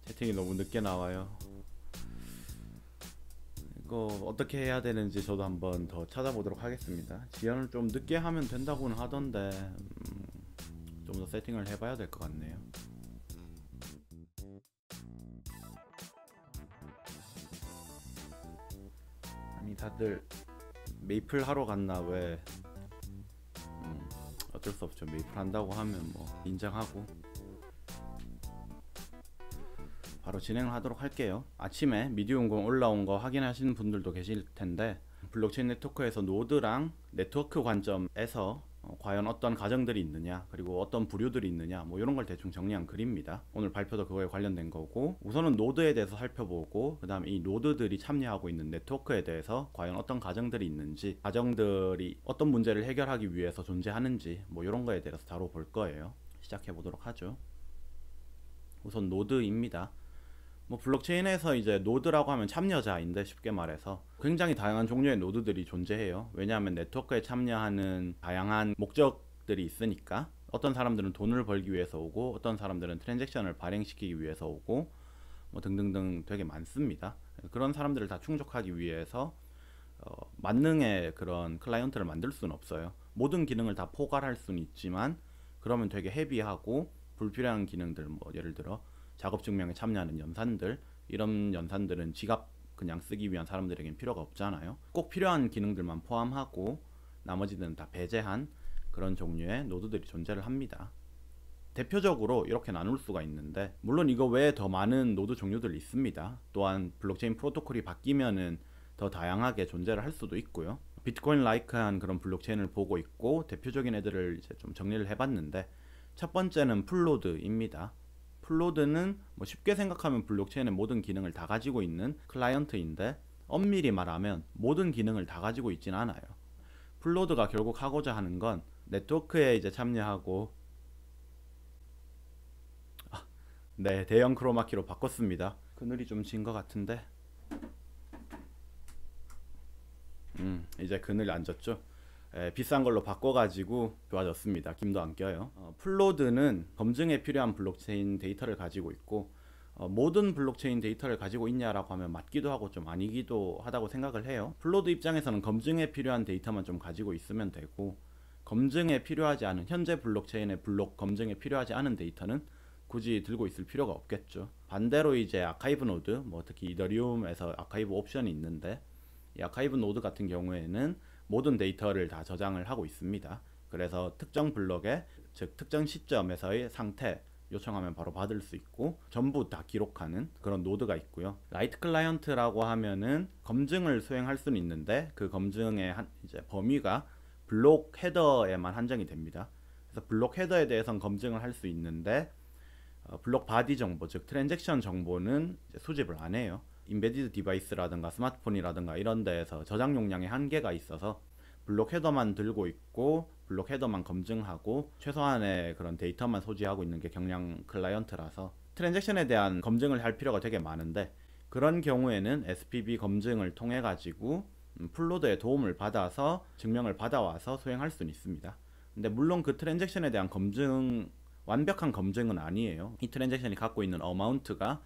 채팅이 너무 늦게 나와요. 이거 어떻게 해야 되는지 저도 한번 더 찾아보도록 하겠습니다. 지연을 좀 늦게 하면 된다고는 하던데 좀 더 세팅을 해봐야 될 것 같네요. 아니 다들 메이플 하러 갔나 왜 어쩔 수 없죠. 메이플 한다고 하면 뭐 인정하고 바로 진행을 하도록 할게요. 아침에 미디움공 올라온 거 확인하시는 분들도 계실 텐데 블록체인 네트워크에서 노드랑 네트워크 관점에서 과연 어떤 가정들이 있느냐, 그리고 어떤 부류들이 있느냐, 뭐 이런 걸 대충 정리한 글입니다. 오늘 발표도 그거에 관련된 거고, 우선은 노드에 대해서 살펴보고 그 다음에 이 노드들이 참여하고 있는 네트워크에 대해서 과연 어떤 가정들이 있는지, 가정들이 어떤 문제를 해결하기 위해서 존재하는지, 뭐 이런 거에 대해서 다뤄볼 거예요. 시작해 보도록 하죠. 우선 노드입니다. 뭐 블록체인에서 이제 노드라고 하면 참여자인데, 쉽게 말해서 굉장히 다양한 종류의 노드들이 존재해요. 왜냐하면 네트워크에 참여하는 다양한 목적들이 있으니까. 어떤 사람들은 돈을 벌기 위해서 오고, 어떤 사람들은 트랜잭션을 발행시키기 위해서 오고, 뭐 등등등 되게 많습니다. 그런 사람들을 다 충족하기 위해서 만능의 그런 클라이언트를 만들 수는 없어요. 모든 기능을 다 포괄할 수는 있지만 그러면 되게 헤비하고 불필요한 기능들, 뭐 예를 들어 작업 증명에 참여하는 연산들, 이런 연산들은 지갑 그냥 쓰기 위한 사람들에겐 필요가 없잖아요. 꼭 필요한 기능들만 포함하고 나머지는 다 배제한 그런 종류의 노드들이 존재를 합니다. 대표적으로 이렇게 나눌 수가 있는데, 물론 이거 외에 더 많은 노드 종류들이 있습니다. 또한 블록체인 프로토콜이 바뀌면은 더 다양하게 존재를 할 수도 있고요. 비트코인 라이크한 그런 블록체인을 보고 있고, 대표적인 애들을 이제 좀 정리를 해봤는데, 첫 번째는 풀노드입니다. 풀노드는 뭐 쉽게 생각하면 블록체인의 모든 기능을 다 가지고 있는 클라이언트인데, 엄밀히 말하면 모든 기능을 다 가지고 있진 않아요. 풀노드가 결국 하고자 하는 건 네트워크에 이제 참여하고, 네, 대형 크로마키로 바꿨습니다. 그늘이 좀 진 것 같은데 이제 그늘 안 졌죠? 비싼 걸로 바꿔가지고 좋아졌습니다. 김도 안 껴요. 풀로드는 검증에 필요한 블록체인 데이터를 가지고 있고, 모든 블록체인 데이터를 가지고 있냐라고 하면 맞기도 하고 좀 아니기도 하다고 생각을 해요. 풀로드 입장에서는 검증에 필요한 데이터만 좀 가지고 있으면 되고, 검증에 필요하지 않은, 현재 블록체인의 블록 검증에 필요하지 않은 데이터는 굳이 들고 있을 필요가 없겠죠. 반대로 이제 아카이브 노드, 뭐 특히 이더리움에서 아카이브 옵션이 있는데, 이 아카이브 노드 같은 경우에는 모든 데이터를 다 저장을 하고 있습니다. 그래서 특정 블록에, 즉 특정 시점에서의 상태 요청하면 바로 받을 수 있고 전부 다 기록하는 그런 노드가 있고요. 라이트 클라이언트라고 하면은 검증을 수행할 수는 있는데, 그 검증의 이제 범위가 블록 헤더에만 한정이 됩니다. 그래서 블록 헤더에 대해서는 검증을 할 수 있는데, 블록 바디 정보, 즉 트랜잭션 정보는 수집을 안 해요. 인베디드 디바이스라든가 스마트폰이라든가 이런 데에서 저장 용량의 한계가 있어서 블록 헤더만 들고 있고 블록 헤더만 검증하고 최소한의 그런 데이터만 소지하고 있는 게 경량 클라이언트라서 트랜잭션에 대한 검증을 할 필요가 되게 많은데, 그런 경우에는 SPB 검증을 통해 가지고 풀로드의 도움을 받아서 증명을 받아와서 수행할 수는 있습니다. 근데 물론 그 트랜잭션에 대한 검증, 완벽한 검증은 아니에요. 이 트랜잭션이 갖고 있는 어마운트가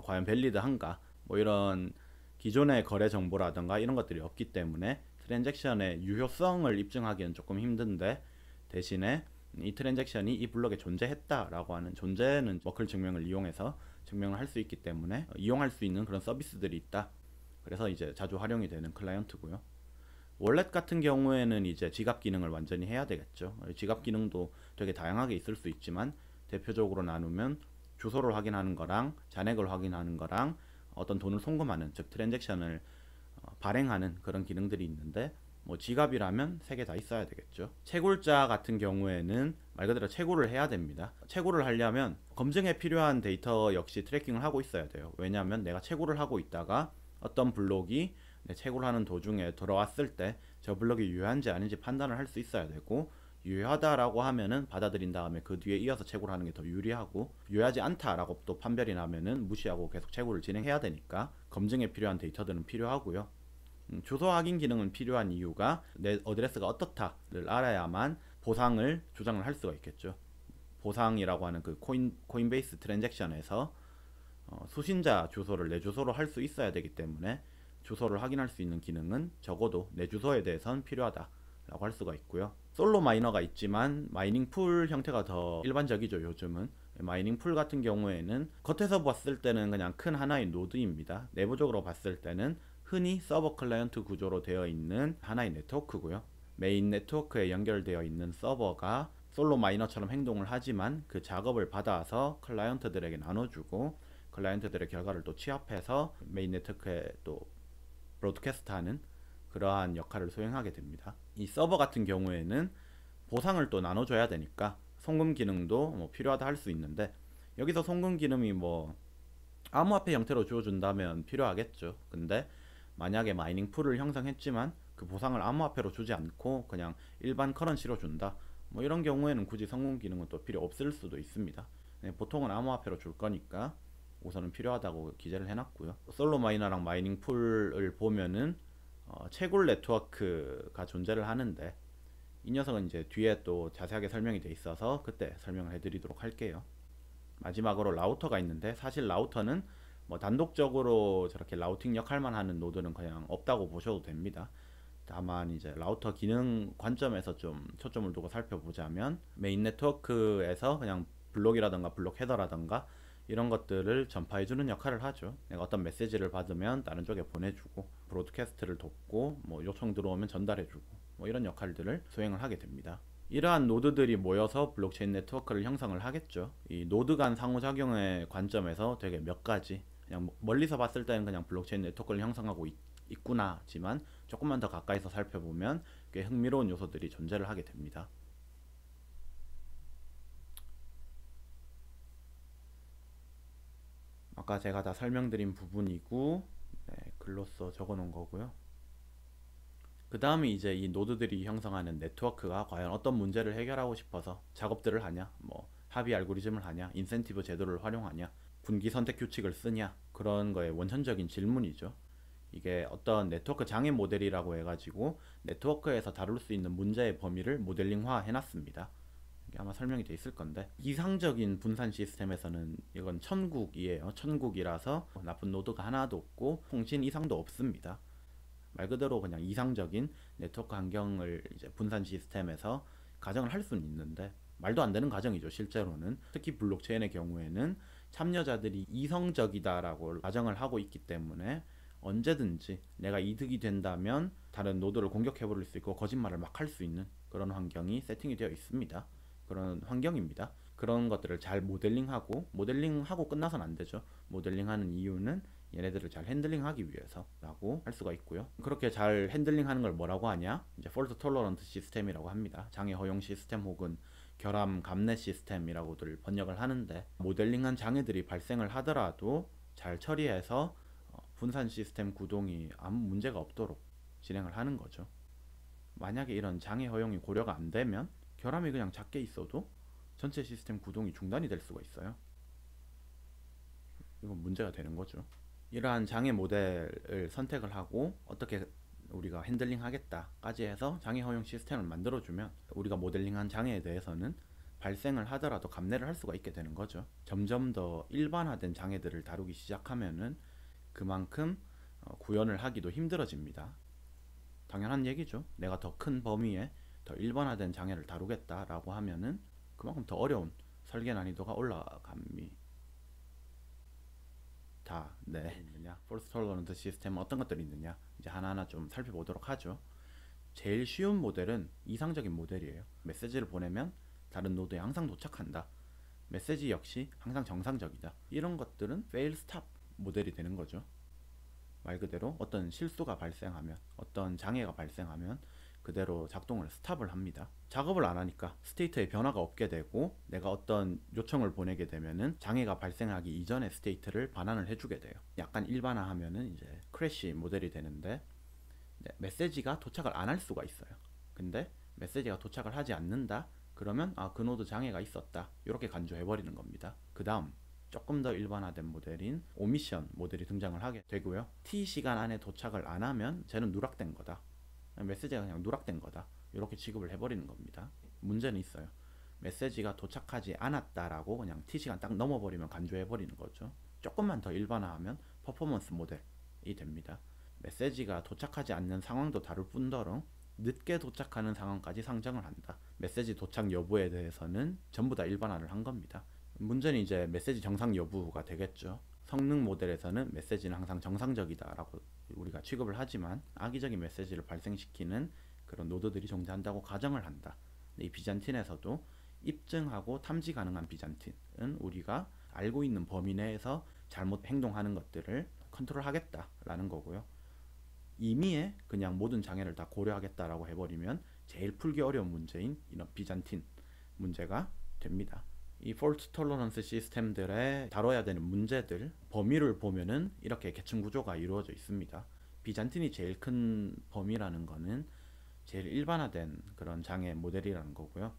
과연 밸리드한가, 뭐 이런 기존의 거래 정보라든가 이런 것들이 없기 때문에 트랜잭션의 유효성을 입증하기는 조금 힘든데, 대신에 이 트랜잭션이 이 블록에 존재했다라고 하는 존재는 머클 증명을 이용해서 증명을 할 수 있기 때문에 이용할 수 있는 그런 서비스들이 있다. 그래서 이제 자주 활용이 되는 클라이언트고요. 월렛 같은 경우에는 이제 지갑 기능을 완전히 해야 되겠죠. 지갑 기능도 되게 다양하게 있을 수 있지만 대표적으로 나누면 주소를 확인하는 거랑 잔액을 확인하는 거랑 어떤 돈을 송금하는, 즉 트랜잭션을 발행하는 그런 기능들이 있는데, 뭐 지갑이라면 3개 다 있어야 되겠죠. 채굴자 같은 경우에는 말 그대로 채굴을 해야 됩니다. 채굴을 하려면 검증에 필요한 데이터 역시 트래킹을 하고 있어야 돼요. 왜냐하면 내가 채굴을 하고 있다가 어떤 블록이 채굴하는 도중에 돌아왔을 때 저 블록이 유효한지 아닌지 판단을 할 수 있어야 되고, 유효하다라고 하면은 받아들인 다음에 그 뒤에 이어서 채굴하는 게 더 유리하고, 유효하지 않다라고 또 판별이 나면은 무시하고 계속 채굴을 진행해야 되니까 검증에 필요한 데이터들은 필요하고요. 주소 확인 기능은 필요한 이유가 내 어드레스가 어떻다를 알아야만 보상을 주장을 할 수가 있겠죠. 보상이라고 하는 그 코인베이스 트랜잭션에서 수신자 주소를 내 주소로 할 수 있어야 되기 때문에 주소를 확인할 수 있는 기능은 적어도 내 주소에 대해서는 필요하다라고 할 수가 있고요. 솔로 마이너가 있지만 마이닝 풀 형태가 더 일반적이죠. 요즘은 마이닝 풀 같은 경우에는 겉에서 봤을 때는 그냥 큰 하나의 노드입니다. 내부적으로 봤을 때는 흔히 서버 클라이언트 구조로 되어 있는 하나의 네트워크고요. 메인 네트워크에 연결되어 있는 서버가 솔로 마이너처럼 행동을 하지만 그 작업을 받아서 클라이언트들에게 나눠주고 클라이언트들의 결과를 또 취합해서 메인 네트워크에 또 브로드캐스트하는 그러한 역할을 수행하게 됩니다. 이 서버 같은 경우에는 보상을 또 나눠줘야 되니까 송금 기능도 뭐 필요하다 할 수 있는데, 여기서 송금 기능이 뭐 암호화폐 형태로 주어준다면 필요하겠죠. 근데 만약에 마이닝 풀을 형성했지만 그 보상을 암호화폐로 주지 않고 그냥 일반 커런시로 준다, 뭐 이런 경우에는 굳이 송금 기능은 또 필요 없을 수도 있습니다. 보통은 암호화폐로 줄 거니까 우선은 필요하다고 기재를 해놨고요. 솔로 마이너랑 마이닝 풀을 보면은 채굴 네트워크가 존재를 하는데, 이 녀석은 이제 뒤에 또 자세하게 설명이 돼 있어서 그때 설명을 해드리도록 할게요. 마지막으로 라우터가 있는데, 사실 라우터는 뭐 단독적으로 저렇게 라우팅 역할만 하는 노드는 그냥 없다고 보셔도 됩니다. 다만 이제 라우터 기능 관점에서 좀 초점을 두고 살펴보자면, 메인 네트워크에서 그냥 블록이라던가 블록 헤더라던가 이런 것들을 전파해주는 역할을 하죠. 내가 어떤 메시지를 받으면 다른 쪽에 보내주고, 브로드캐스트를 돕고, 뭐 요청 들어오면 전달해주고, 뭐 이런 역할들을 수행을 하게 됩니다. 이러한 노드들이 모여서 블록체인 네트워크를 형성을 하겠죠. 이 노드 간 상호작용의 관점에서 되게 몇 가지, 그냥 멀리서 봤을 때는 그냥 블록체인 네트워크를 형성하고 있구나지만 조금만 더 가까이서 살펴보면 꽤 흥미로운 요소들이 존재를 하게 됩니다. 아까 제가 다 설명드린 부분이고, 네, 글로써 적어놓은 거고요. 그 다음에 이제 이 노드들이 형성하는 네트워크가 과연 어떤 문제를 해결하고 싶어서 작업들을 하냐, 뭐 합의 알고리즘을 하냐, 인센티브 제도를 활용하냐, 분기 선택 규칙을 쓰냐, 그런 거의 원천적인 질문이죠. 이게 어떤 네트워크 장애 모델이라고 해가지고 네트워크에서 다룰 수 있는 문제의 범위를 모델링화 해놨습니다. 이게 아마 설명이 돼 있을 건데, 이상적인 분산 시스템에서는 이건 천국이에요. 천국이라서 나쁜 노드가 하나도 없고 통신 이상도 없습니다. 말 그대로 그냥 이상적인 네트워크 환경을 이제 분산 시스템에서 가정을 할 수는 있는데, 말도 안 되는 가정이죠. 실제로는 특히 블록체인의 경우에는 참여자들이 이성적이다라고 가정을 하고 있기 때문에 언제든지 내가 이득이 된다면 다른 노드를 공격해 버릴 수 있고 거짓말을 막 할 수 있는 그런 환경이 세팅이 되어 있습니다. 그런 환경입니다. 그런 것들을 잘 모델링하고 끝나선 안 되죠. 모델링하는 이유는 얘네들을 잘 핸들링하기 위해서라고 할 수가 있고요. 그렇게 잘 핸들링하는 걸 뭐라고 하냐? 이제 폴트 톨러런트 시스템이라고 합니다. 장애 허용 시스템 혹은 결함 감내 시스템이라고들 번역을 하는데, 모델링한 장애들이 발생을 하더라도 잘 처리해서 분산 시스템 구동이 아무 문제가 없도록 진행을 하는 거죠. 만약에 이런 장애 허용이 고려가 안 되면 결함이 그냥 작게 있어도 전체 시스템 구동이 중단이 될 수가 있어요. 이건 문제가 되는 거죠. 이러한 장애 모델을 선택을 하고 어떻게 우리가 핸들링 하겠다까지 해서 장애 허용 시스템을 만들어주면 우리가 모델링한 장애에 대해서는 발생을 하더라도 감내를 할 수가 있게 되는 거죠. 점점 더 일반화된 장애들을 다루기 시작하면은 그만큼 구현을 하기도 힘들어집니다. 당연한 얘기죠. 내가 더 큰 범위에 더 일반화된 장애를 다루겠다라고 하면은 그만큼 더 어려운 설계 난이도가 올라갑니다. 네. 있느냐? 폴스 톨러런트 시스템은 어떤 것들이 있느냐? 이제 하나하나 좀 살펴보도록 하죠. 제일 쉬운 모델은 이상적인 모델이에요. 메시지를 보내면 다른 노드에 항상 도착한다. 메시지 역시 항상 정상적이다. 이런 것들은 fail stop 모델이 되는 거죠. 말 그대로 어떤 실수가 발생하면, 어떤 장애가 발생하면 그대로 작동을 스탑을 합니다. 작업을 안 하니까 스테이트의 변화가 없게 되고, 내가 어떤 요청을 보내게 되면은 장애가 발생하기 이전의 스테이트를 반환을 해주게 돼요. 약간 일반화하면은 이제 크래시 모델이 되는데, 메시지가 도착을 안 할 수가 있어요. 근데 메시지가 도착을 하지 않는다? 그러면 그 노드 장애가 있었다, 이렇게 간주해버리는 겁니다. 그 다음 조금 더 일반화된 모델인 오미션 모델이 등장을 하게 되고요. T 시간 안에 도착을 안 하면 쟤는 누락된 거다, 메시지가 그냥 누락된 거다, 이렇게 취급을 해버리는 겁니다. 문제는 있어요. 메시지가 도착하지 않았다라고 그냥 T시간 딱 넘어버리면 간주해버리는 거죠. 조금만 더 일반화하면 퍼포먼스 모델이 됩니다. 메시지가 도착하지 않는 상황도 다룰 뿐더러 늦게 도착하는 상황까지 상정을 한다. 메시지 도착 여부에 대해서는 전부 다 일반화를 한 겁니다. 문제는 이제 메시지 정상 여부가 되겠죠. 성능 모델에서는 메시지는 항상 정상적이다라고 우리가 취급을 하지만 악의적인 메시지를 발생시키는 그런 노드들이 존재한다고 가정을 한다. 이 비잔틴에서도 입증하고 탐지 가능한 비잔틴은 우리가 알고 있는 범위 내에서 잘못 행동하는 것들을 컨트롤하겠다라는 거고요. 임의에 그냥 모든 장애를 다 고려하겠다라고 해버리면 제일 풀기 어려운 문제인 이런 비잔틴 문제가 됩니다. 이 폴트 톨러런스 시스템들에 다뤄야 되는 문제들 범위를 보면은 이렇게 계층 구조가 이루어져 있습니다. 비잔틴이 제일 큰 범위라는 거는 제일 일반화된 그런 장애 모델이라는 거고요.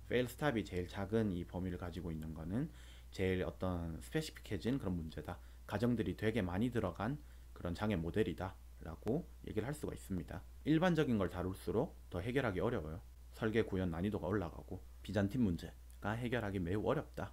페일 스탑이 제일 작은 이 범위를 가지고 있는 거는 제일 어떤 스페시픽해진 그런 문제다. 가정들이 되게 많이 들어간 그런 장애 모델이다 라고 얘기를 할 수가 있습니다. 일반적인 걸 다룰수록 더 해결하기 어려워요. 설계 구현 난이도가 올라가고 비잔틴 문제가 해결하기 매우 어렵다.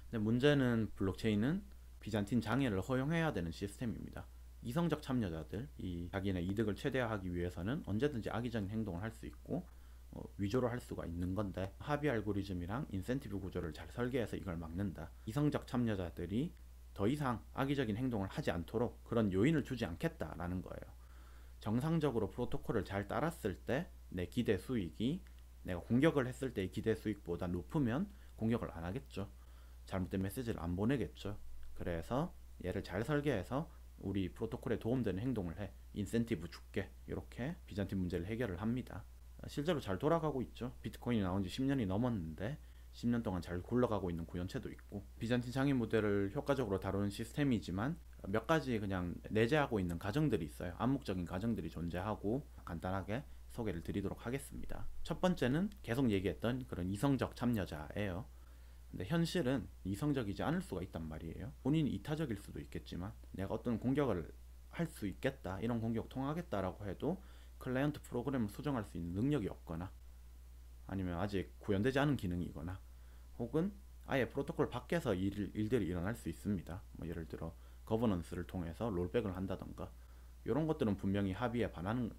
근데 문제는 블록체인은 비잔틴 장애를 허용해야 되는 시스템입니다. 이성적 참여자들이 자기네 이득을 최대화하기 위해서는 언제든지 악의적인 행동을 할 수 있고 위조를 할 수가 있는 건데 합의 알고리즘이랑 인센티브 구조를 잘 설계해서 이걸 막는다. 이성적 참여자들이 더 이상 악의적인 행동을 하지 않도록 그런 요인을 주지 않겠다라는 거예요. 정상적으로 프로토콜을 잘 따랐을 때 내 기대 수익이 내가 공격을 했을 때의 기대 수익보다 높으면 공격을 안 하겠죠. 잘못된 메시지를 안 보내겠죠. 그래서 얘를 잘 설계해서 우리 프로토콜에 도움되는 행동을 해. 인센티브 줄게. 이렇게 비잔틴 문제를 해결을 합니다. 실제로 잘 돌아가고 있죠. 비트코인이 나온 지 10년이 넘었는데 10년 동안 잘 굴러가고 있는 구현체도 있고 비잔틴 장애 모델을 효과적으로 다루는 시스템이지만 몇 가지 그냥 내재하고 있는 가정들이 있어요. 암묵적인 가정들이 존재하고 간단하게 소개를 드리도록 하겠습니다. 첫 번째는 계속 얘기했던 그런 이성적 참여자예요. 근데 현실은 이성적이지 않을 수가 있단 말이에요. 본인이 이타적일 수도 있겠지만 내가 어떤 공격을 할 수 있겠다, 이런 공격 통하겠다라고 해도 클라이언트 프로그램을 수정할 수 있는 능력이 없거나 아니면 아직 구현되지 않은 기능이거나 혹은 아예 프로토콜 밖에서 일들이 일어날 수 있습니다. 뭐 예를 들어 거버넌스를 통해서 롤백을 한다던가 이런 것들은 분명히 합의에 반하는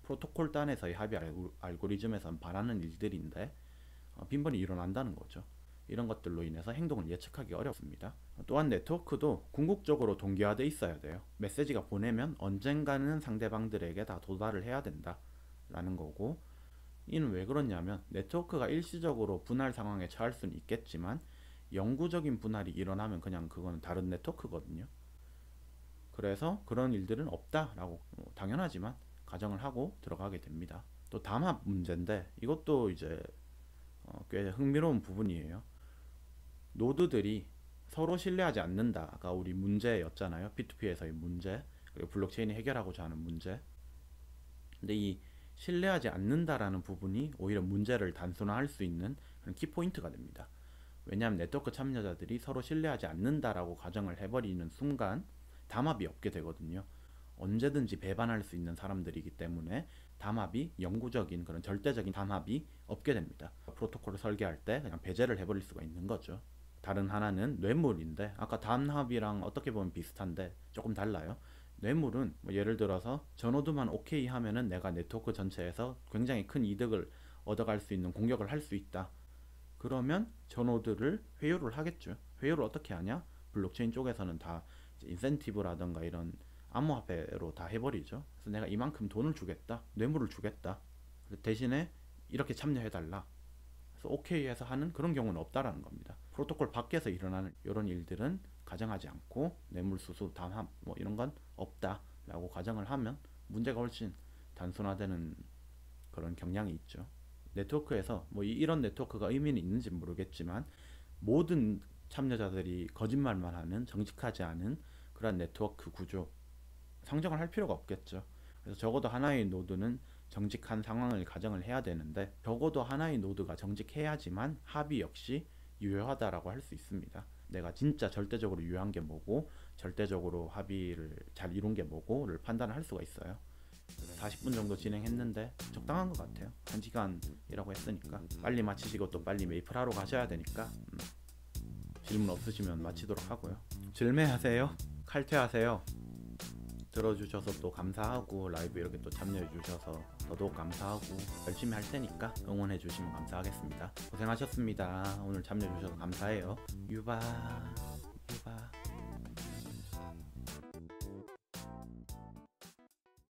프로토콜 단에서의 합의 알고리즘에선 반하는 일들인데 빈번히 일어난다는 거죠. 이런 것들로 인해서 행동을 예측하기 어렵습니다. 또한 네트워크도 궁극적으로 동기화돼 있어야 돼요. 메시지가 보내면 언젠가는 상대방들에게 다 도달을 해야 된다 라는 거고, 이는 왜 그러냐면 네트워크가 일시적으로 분할 상황에 처할 수는 있겠지만 영구적인 분할이 일어나면 그냥 그거는 다른 네트워크거든요. 그래서 그런 일들은 없다라고 당연하지만 가정을 하고 들어가게 됩니다. 또 담합 문제인데 이것도 이제 꽤 흥미로운 부분이에요. 노드들이 서로 신뢰하지 않는다가 우리 문제였잖아요. P2P에서의 문제, 그리고 블록체인이 해결하고자 하는 문제. 근데 이 신뢰하지 않는다라는 부분이 오히려 문제를 단순화할 수 있는 그런 키포인트가 됩니다. 왜냐하면 네트워크 참여자들이 서로 신뢰하지 않는다라고 가정을 해버리는 순간 담합이 없게 되거든요. 언제든지 배반할 수 있는 사람들이기 때문에 담합이 영구적인 그런 절대적인 담합이 없게 됩니다. 프로토콜을 설계할 때 그냥 배제를 해버릴 수가 있는 거죠. 다른 하나는 뇌물인데 아까 담합이랑 어떻게 보면 비슷한데 조금 달라요. 뇌물은 뭐 예를 들어서 전노드만 오케이 하면은 내가 네트워크 전체에서 굉장히 큰 이득을 얻어갈 수 있는 공격을 할 수 있다. 그러면 전노드를 회유를 하겠죠. 회유를 어떻게 하냐? 블록체인 쪽에서는 다 인센티브라든가 이런 암호화폐로 다 해버리죠. 그래서 내가 이만큼 돈을 주겠다, 뇌물을 주겠다, 대신에 이렇게 참여해달라, 그래서 오케이 해서 하는 그런 경우는 없다라는 겁니다. 프로토콜 밖에서 일어나는 이런 일들은 가정하지 않고 뇌물 수수, 담합 뭐 이런 건 없다라고 가정을 하면 문제가 훨씬 단순화되는 그런 경향이 있죠. 네트워크에서 뭐 이런 네트워크가 의미는 있는지 모르겠지만 모든 참여자들이 거짓말만 하는 정직하지 않은 그런 네트워크 구조 상정을 할 필요가 없겠죠. 그래서 적어도 하나의 노드는 정직한 상황을 가정을 해야 되는데 적어도 하나의 노드가 정직해야지만 합의 역시 유효하다라고 할 수 있습니다. 내가 진짜 절대적으로 유효한 게 뭐고 절대적으로 합의를 잘 이룬 게 뭐고를 판단을 할 수가 있어요. 40분 정도 진행했는데 적당한 것 같아요. 1시간이라고 했으니까 빨리 마치시고 또 빨리 메이플 하러 가셔야 되니까 질문 없으시면 마치도록 하고요. 즐매하세요. 칼퇴하세요. 들어주셔서 또 감사하고 라이브 이렇게 또 참여해주셔서 더더욱 감사하고 열심히 할 테니까 응원해주시면 감사하겠습니다. 고생하셨습니다. 오늘 참여해주셔서 감사해요. 유바.